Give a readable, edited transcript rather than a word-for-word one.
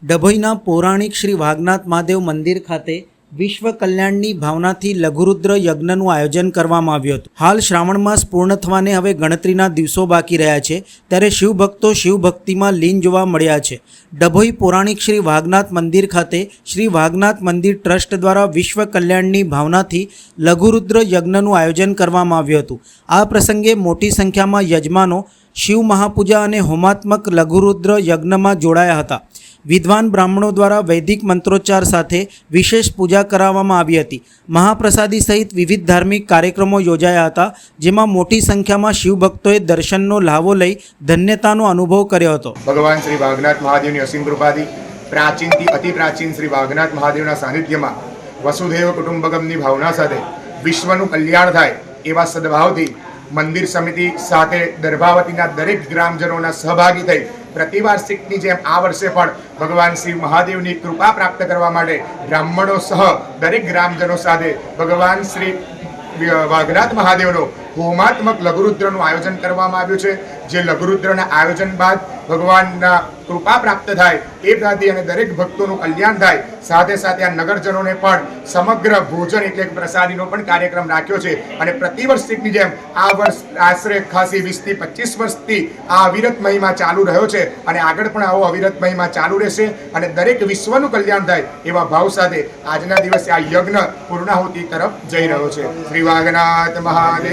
ડભોઈના પૌરાણિક શ્રી વાઘનાથ મહાદેવ મંદિર ખાતે વિશ્વ કલ્યાણની ભાવનાથી લઘુરુદ્ર યજ્ઞનું આયોજન કરવામાં આવ્યું હતું। હાલ શ્રાવણ માસ પૂર્ણ થવાને હવે ગણતરીના દિવસો બાકી રહ્યા છે, ત્યારે શિવભક્તો શિવભક્તિમાં લીન જોવા મળ્યા છે। ડભોઈ પૌરાણિક શ્રી વાઘનાથ મંદિર ખાતે શ્રી વાઘનાથ મંદિર ટ્રસ્ટ દ્વારા વિશ્વ કલ્યાણની ભાવનાથી લઘુરુદ્ર યજ્ઞનું આયોજન કરવામાં આવ્યું હતું। આ પ્રસંગે મોટી સંખ્યામાં યજમાનો શિવ મહાપૂજા અને હોમાત્મક લઘુરુદ્ર યજ્ઞમાં જોડાયા હતા। વિદ્વાન બ્રાહ્મણો દ્વારા વૈદિક મંત્રોચ્ચાર સાથે વિશેષ પૂજા કરાવવામાં આવી હતી। મહાપ્રસાદી સહિત વિવિધ ધાર્મિક કાર્યક્રમો યોજાયા હતા, જેમાં મોટી સંખ્યામાં શિવભક્તોએ દર્શનનો લાભો લઈ ધન્યતાનો અનુભવ કર્યો હતો। ભગવાન શ્રી વાઘનાથ મહાદેવની અસીમ કૃપાથી પ્રાચીનથી અતિ પ્રાચીન શ્રી વાઘનાથ મહાદેવના સાનિધ્યમાં વસુધૈવ કુટુંબકમની ભાવના સાથે વિશ્વનું કલ્યાણ થાય એવા સદભાવથી મંદિર સમિતિ સાથે દર્ભાવતીના દરેક ગ્રામજનોના સહભાગી થઈ પ્રતિવાર્ષિકની જેમ આ વર્ષે પણ ભગવાન શ્રી મહાદેવની કૃપા પ્રાપ્ત કરવા માટે બ્રાહ્મણો સહ દરેક ગ્રામજનો સાથે ભગવાન શ્રી વાઘનાથ મહાદેવનો હોમાત્મક લઘુરુદ્રનું આયોજન કરવામાં આવ્યું છે। જે લઘુરુદ્રના આયોજન બાદ ભગવાનના કૃપા પ્રાપ્ત થાય એ પ્રતિ અને દરેક ભક્તોનું કલ્યાણ થાય, સાથે સાથે આ નગરજનોને પણ સમગ્ર ભોજન એટલે પ્રસાદીનો પણ કાર્યક્રમ રાખ્યો છે। અને પ્રતિવર્ષિકની જેમ આ વર્ષ આશરે ખાસી 20 થી 25 વર્ષથી આ અવિરત મહિમા ચાલુ રહ્યો છે અને આગળ પણ આવો અવિરત મહિમા ચાલુ રહેશે અને દરેક વિશ્વનું કલ્યાણ થાય એવા ભાવ સાથે આજના દિવસે આ યજ્ઞ પૂર્ણાહુતિ તરફ જઈ રહ્યો છે। શ્રી વાઘનાથ મહાદેવ।